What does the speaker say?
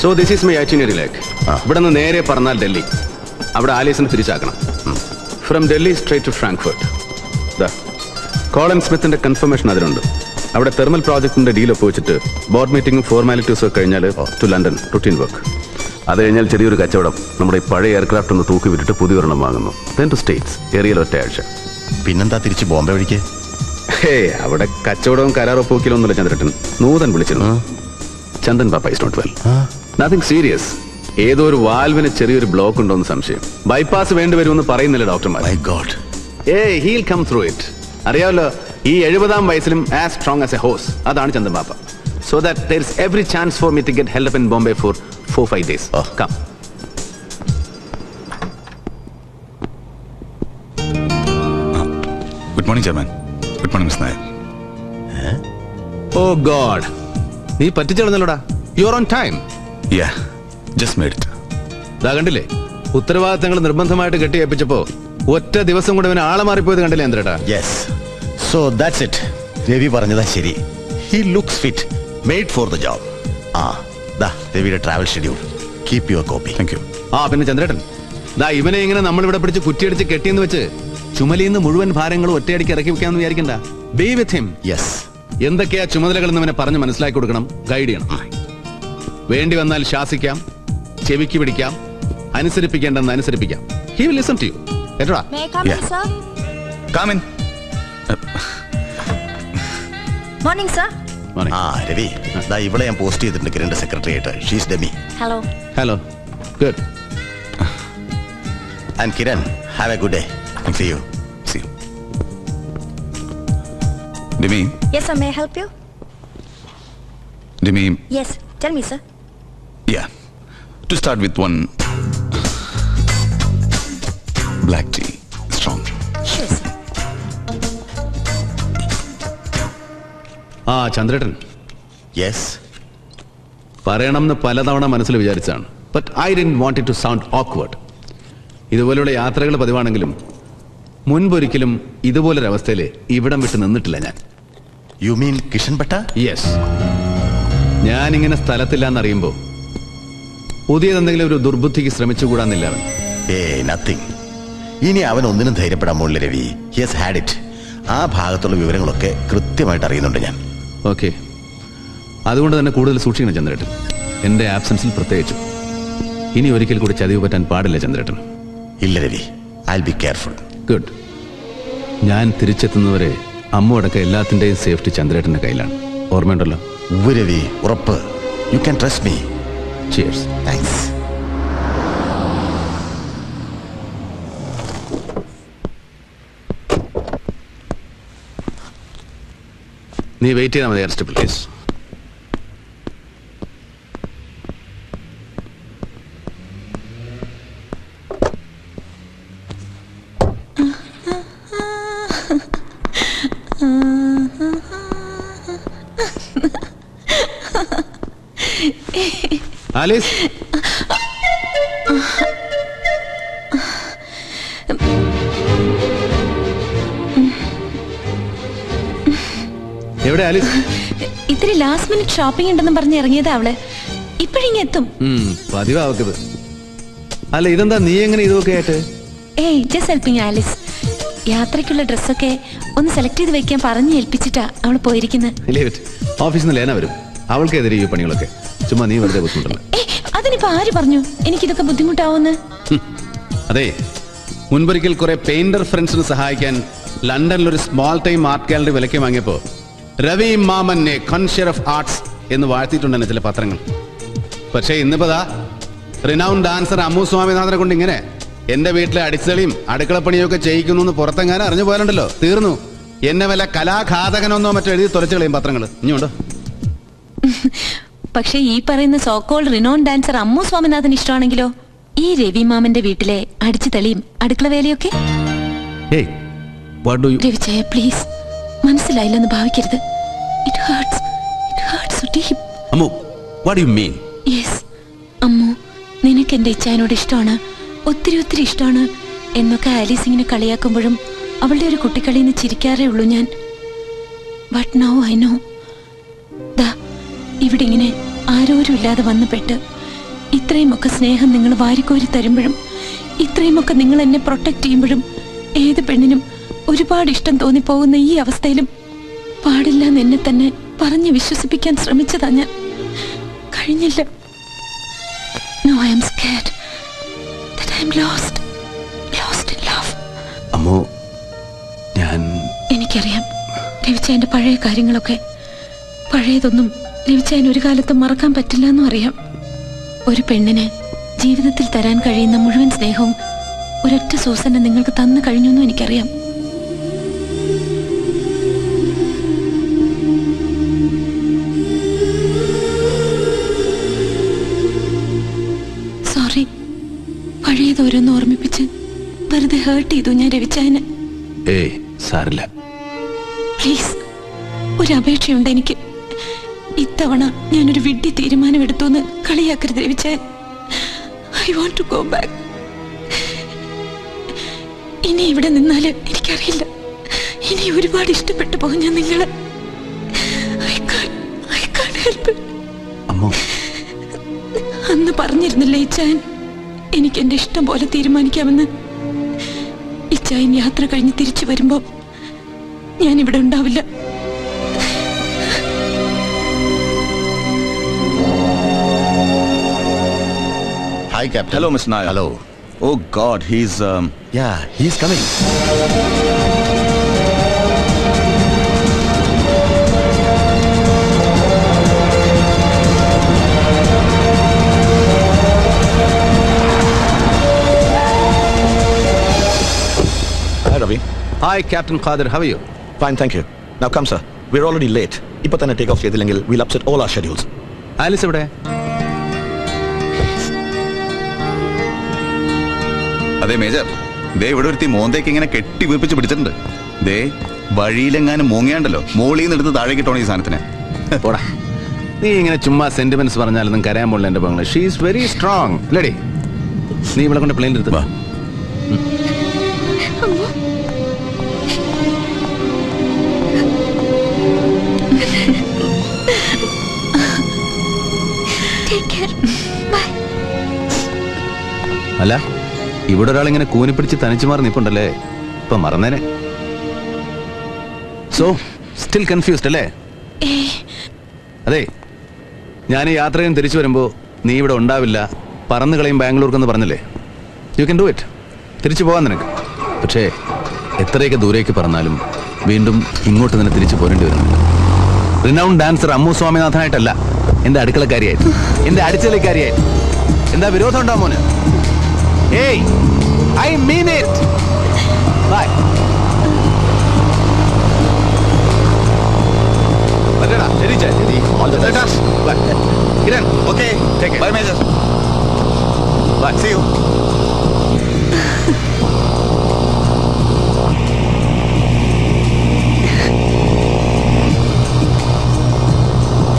So this is my itinerary ലേക്ക്. ഇവിടെ നിന്ന് നേരെ പറഞ്ഞാൽ ഡൽഹി. അവിടെ ആലീസിനെ തിരിച്ചാക്കണം. From Delhi straight to Frankfurt. Colin സ്മിത്തിന്റെ കൺഫർമേഷൻ അതിലുണ്ട്. അവിടെ തെർമൽ പ്രോജക്ടിന്റെ ഡീൽ ഒപ്പുവെച്ചിട്ട് ബോർഡ് മീറ്റിംഗും ഫോർമാലിറ്റീസും ഒക്കെ കഴിഞ്ഞാൽ ടു ലണ്ടൻ റുട്ടീൻ വർക്ക്. അത് കഴിഞ്ഞാൽ ചെറിയൊരു കച്ചവടം. നമ്മുടെ ഈ പഴയ എയർക്രാഫ്റ്റ് ഒന്ന് തൂക്കി വിട്ടിട്ട് പുതിയൊരെണ്ണം വാങ്ങുന്നു. ദെൻ ടു സ്റ്റേറ്റ്സ്, ഏറിയയിൽ ഒറ്റയാഴ്ച. പിന്നെന്താ തിരിച്ച് ബോംബെ വഴിക്ക്? അവിടെ കച്ചവടവും കരാറൊപ്പൂക്കിലൊന്നുമില്ല ചന്ദ്രേട്ടൻ. നൂതൻ വിളിച്ചിരുന്നു. ചന്ദൻ പാപ്പ is not well. Nothing serious. ഏതോ ഒരു വാൽവിന് ചെറിയൊരു ബ്ലോക്ക് ഉണ്ടോന്ന് സംശയം. ബൈപ്പാസ് വേണ്ടിവരുമെന്ന് പറയുന്നില്ല ഡോക്ടർമാർ. My god. He'll come through it. അറിയാമല്ലോ, ഈ 70-ാം വയസ്സിലും as strong as a horse. അതാണ് ചന്ദൻ പാപ്പ. So that there is every chance for me to get held up in Bombay for 4-5 days. Come. Good morning, Chairman. Good morning, Miss Nair. Oh God. നീ പറ്റിച്ചെടുന്നല്ലോടാ. You are on time. Yeah, just made it. ദാ കണ്ടില്ലേ, ഉത്തരവാദിത്തങ്ങൾ നിർബന്ധമായിട്ട് കെട്ടിയേപ്പിച്ചപ്പോ ഒറ്റ ദിവസം കൊണ്ട് ഇവനെ ആളെ മാറിപ്പോയത് കണ്ടില്ലേ എന്തേട്ടാ? Yes. So that's it. Ravi പറഞ്ഞതാ ശരി. He looks fit, made for the job. ദാ രവിയുടെ travel schedule. Keep your copy. Thank you. പിന്നെ ചന്ദ്രേട്ടൻ, ദാ ഇവനെ ഇങ്ങനെ നമ്മളിവിടെ പിടിച്ച് കുറ്റിയടിച്ച് കെട്ടിയെന്ന് വെച്ച് ചുമലിന്ന് മുഴുവൻ ഭാരങ്ങളും ഒറ്റയടിക്ക് ഇറക്കി വെക്കാമെന്ന് വിചാരിക്കണ്ട. B with him. യെസ്. എന്തൊക്കെയാ ചുമതലകൾ എന്ന് ഇവനെ പറഞ്ഞ് മനസ്സിലാക്കി കൊടുക്കണം, ഗൈഡ് ചെയ്യണം. വേണ്ടി വന്നാൽ ശാസിക്കാം, ചെവിക്ക് പിടിക്കാം, അനുസരിപ്പിക്കേണ്ടെന്ന് അനുസരിപ്പിക്കാം. He will listen to you. കേട്ടോടാ? Yeah. Come in. Morning sir. Ravi, ദാ ഇവിടെ ഞാൻ പോസ്റ്റ് ചെയ്തിട്ടുണ്ട് കിരണിന്റെ സെക്രട്ടറി ആയിട്ട്. She's Demi. Hello. Hello. Good. And Kiran, have a good day. See you. See you. Demi. Yes sir, may I help you? Demi. Yes, tell me sir. Yeah. To start with one black tea, strong. Sure sir. ചന്ദ്രേട്ടൻ, yes. പറയണമെന്ന് പലതവണ മനസ്സിൽ വിചാരിച്ചാണ്. But I didn't want it to sound awkward. ഇതുപോലെയുള്ള യാത്രകൾ പതിവാണെങ്കിലും മുൻപൊരിക്കലും ഇതുപോലൊരവസ്ഥയിൽ ഇവിടം വിട്ട് നിന്നിട്ടില്ല ഞാൻ. You mean Kishan Bhatta? Yes. ഞാനിങ്ങനെ സ്ഥലത്തില്ലാന്നറിയുമ്പോൾ പുതിയതെന്തെങ്കിലും ഒരു ദുർബുദ്ധിക്ക് ശ്രമിച്ചുകൂടാന്നില്ല അവൻ. നത്തിങ്. ഇനി അവൻ ഒന്നിനും ധൈര്യപ്പെടാൻ പോലില്ല Ravi. He has had it. ആ ഭാഗത്തുള്ള വിവരങ്ങളൊക്കെ കൃത്യമായിട്ട് അറിയുന്നുണ്ട് ഞാൻ. ഓക്കെ, അതുകൊണ്ട് തന്നെ കൂടുതൽ സൂക്ഷിക്കണം ചന്ദ്രേട്ടൻ. എൻ്റെ ആബ്സൻസിൽ പ്രത്യേകിച്ചു. ഇനി ഒരിക്കൽ കൂടി ചതിവ് പറ്റാൻ പാടില്ല ചന്ദ്രേട്ടൻ. ഇല്ല Ravi, I will be careful. Good. ഞാൻ തിരിച്ചെത്തുന്നവരെ അമ്മ അടക്കം എല്ലാത്തിൻ്റെയും സേഫ്റ്റി ചന്ദ്രേട്ടൻ്റെ കയ്യിലാണ്. ഓർമ്മയുണ്ടല്ലോ? രവി, ഉറപ്പ്. You can trust me. Cheers. Thanks. നീ വെയിറ്റ് ചെയ്താൽ മതി അറസ്റ്റ് പ്ലീസ്. ആലീസ്, എവിടെ ആലീസ്? ഇത്തിരി ലാസ്റ്റ് മിനിറ്റ് ഷോപ്പിംഗ് ഉണ്ടെന്ന് പറഞ്ഞ് ഇറങ്ങിയതാ അവള്. ഇപ്പഴിങ്ങ എത്തും. പതിവാക്കത്. അല്ല, ഇതെന്താ നീ എങ്ങനെ ഇതൊക്കെ ആയിട്ട്? Just helping Alice. യാത്രയ്ക്കുള്ള ഡ്രസ്സൊക്കെ ഒന്ന് സെലക്ട് ചെയ്ത് വെക്കാൻ പറഞ്ഞ് ഏൽപ്പിച്ചിട്ടാ അവള് പോയിരിക്കുന്നത്. ഓഫീസിൽ നിന്ന് ലേന വരും. അവൾക്കെതിരെ ഈ പണികളൊക്കെ. ചുമ്മാ നീ വെറുതെ ബുദ്ധിമുട്ടല്ലേ. അതിനിപ്പോ ആര് പറഞ്ഞു എനിക്കിതൊക്കെ ബുദ്ധിമുട്ടാവുന്ന്? അതെ, മുൻപൊരിക്കൽ കുറെ പെയിന്റർ ഫ്രണ്ട്സിന് സഹായിക്കാൻ ലണ്ടനിൽ ഒരു സ്മോൾ ടൈം ആർട്ട് ഗാലറി വിലയ്ക്ക് വാങ്ങിയപ്പോ രവി മാമനെ കോൺഷ്യർ ഓഫ് ആർട്സ് എന്ന് വാഴ്ത്തിയിട്ടുണ്ടെന്ന് ചില പത്രങ്ങൾ. പക്ഷേ ഇന്നിപ്പോ റിനൗണ്ട് ഡാൻസർ അമ്മു സ്വാമിനാഥനെ കൊണ്ട് ഇങ്ങനെ എന്റെ വീട്ടിലെ അടിച്ചളിയും അടുക്കളപ്പണിയൊക്കെ ചെയ്യിക്കുന്നു എന്ന് പുറത്തെങ്ങാനും അറിഞ്ഞു പോയാലുണ്ടല്ലോ, തീർന്നു. എന്നെ വല്ല കലാഘാതകനൊന്നോ മറ്റോ എഴുതി തുറച്ചു കളയും പത്രങ്ങൾ. ഇനിയുണ്ടോ? പക്ഷെ ഈ പറയുന്ന so called renowned dancer Ammu Swaminathan ഇഷ്ടമാണെങ്കിലോ ഈ രവി മാമന്റെ വീട്ടിലെ അടിച്ചു തെളിയും അടുക്കള വേലയൊക്കെ? രവിചായ പ്ലീസ്, മനസ്സിലായില്ലെന്ന് ഭാവിക്കരുത്. It hurts so deep. Ammu, what do you mean? Yes Ammu, നിനക്ക് എന്റെ ഇച്ഛായനോട് ഇഷ്ടമാണ്, ഒത്തിരി ഒത്തിരി ഇഷ്ടമാണ് എന്നൊക്കെ ആലീസ് ഇങ്ങനെ കളിയാക്കുമ്പോഴും അവളുടെ ഒരു കുട്ടിക്കളിന്ന് ചിരിക്കാറേ ഉള്ളൂ ഞാൻ. But now I know. ദാ ഇവിടെ ഇങ്ങനെ ആരോരും ഇല്ലാതെ വന്നു പെട്ട് ഇത്രയുമൊക്കെ സ്നേഹം നിങ്ങൾ വാരിക്കോരി തരുമ്പോഴും ഇത്രയുമൊക്കെ നിങ്ങൾ എന്നെ പ്രൊട്ടക്ട് ചെയ്യുമ്പോഴും ഏത് പെണ്ണിനും ഒരുപാട് ഇഷ്ടം തോന്നിപ്പോകുന്ന ഈ അവസ്ഥയിലും പാടില്ലെന്ന് എന്നെ തന്നെ പറഞ്ഞ് വിശ്വസിപ്പിക്കാൻ ശ്രമിച്ചതാ ഞാൻ. കഴിഞ്ഞില്ല. No, I am scared that I am lost in love. അമ്മോ, ഞാൻ എനിക്കറിയാം രവിച്ചായന്റെ പഴയ കാര്യങ്ങളൊക്കെ. പഴയതൊന്നും രവിച്ചായൻ ഒരു കാലത്തും മറക്കാൻ പറ്റില്ല എന്നും അറിയാം. ഒരു പെണ്ണിന് ജീവിതത്തിൽ തരാൻ കഴിയുന്ന മുഴുവൻ സ്നേഹവും ഒരൊറ്റ സൂസനെ നിങ്ങൾക്ക് തന്നു കഴിഞ്ഞു എന്നും എനിക്കറിയാം. സോറി, പഴയതോരോന്ന് ഓർമ്മിപ്പിച്ച് വെറുതെ ഹേർട്ട് ചെയ്തു ഞാൻ രവിച്ചായനെ. ഏയ് സാരില്ല. പ്ലീസ്, ഒരു അപേക്ഷയുണ്ട് എനിക്ക്. ഇത്തവണ ഞാനൊരു വിഡ്ഢി തീരുമാനമെടുത്തു എന്ന് കളിയാക്കരുത് രവിച്ചായൻ. I want to go back. ഇനി ഇവിടെ നിന്നാല് എനിക്കറിയില്ല, ഇനി ഒരുപാട് ഇഷ്ടപ്പെട്ടു പോകും ഞാൻ നിങ്ങളെ. I can't help it. അമ്മോ, അന്ന് പറഞ്ഞിരുന്നില്ലേ ഇച്ചായൻ എനിക്ക് എന്റെ ഇഷ്ടം പോലെ തീരുമാനിക്കാമെന്ന്. ഇച്ചായൻ യാത്ര കഴിഞ്ഞ് തിരിച്ചു വരുമ്പോ ഞാൻ ഇവിടെ ഉണ്ടാവില്ല. Hi, Captain. Hello, Mr. Nair. Hello. Oh God, he's Yeah, he's coming. Hi, Ravi. Hi captain Khader, how are you? Fine, thank you. Now come, sir. We're already late. ഇപ്പൊ തന്നെ ടേക്ക് ഓഫ് ചെയ്തില്ലെങ്കിൽ we'll upset all our schedules. Alice എവിടെ? അതെ major, ദേ ഇവിടെ ഒരുത്തി മോന്തേക്ക് ഇങ്ങനെ കെട്ടി വീർപ്പിച്ച് പിടിച്ചിട്ടുണ്ട്. ദേ വഴിയിലെങ്ങാനും മൂങ്ങയാണ്ടല്ലോ, മോളിൽ നിന്ന് എടുത്ത് താഴെ കിട്ടണം ഈ സാധനത്തിന്. പോടാ, നീ ഇങ്ങനെ ചുമ്മാ സെന്റിമെന്റ്സ് പറഞ്ഞാലൊന്നും കരയാൻ പോലുള്ള എന്റെ പങ്കളെ. She is very strong. Lady, നീ ഇവിടെ കൊണ്ട് പ്ലെയിൻ എടുത്ത് വാ. അല്ല, ഇവിടെ ഒരാൾ ഇങ്ങനെ കൂനിപ്പിടിച്ച് തനിച്ചു മാറി നിൽപ്പുണ്ടല്ലേ, ഇപ്പൊ മറന്നേനെ. സോ സ്റ്റിൽ കൺഫ്യൂസ്ഡ് അല്ലേ? അതെ, ഞാൻ ഈ യാത്രയും തിരിച്ചു വരുമ്പോ നീ ഇവിടെ ഉണ്ടാവില്ല, പറന്നു കളയും ബാംഗ്ലൂർക്കെന്ന് പറഞ്ഞില്ലേ. You can do it. തിരിച്ചു പോകാൻ നിനക്ക്. പക്ഷേ എത്രയൊക്കെ ദൂരേക്ക് പറഞ്ഞാലും വീണ്ടും ഇങ്ങോട്ട് തന്നെ തിരിച്ചു പോരേണ്ടി വരുന്നുണ്ട്. റിനൗണ്ട് ഡാൻസർ അമ്മു സ്വാമിനാഥനായിട്ടല്ല, എന്റെ അടുക്കളക്കാരിയായിട്ട്, എന്റെ അടിച്ചലിക്കാരിയായിട്ട്. എന്താ വിരോധം ഉണ്ടാ മോന്? ഏയ്, ഐ മീൻ ഇറ്റ്. ബൈ. ശരി ശരി. All the best. Bye. Kiran, Okay, Take care. bye, Major. Bye. See you.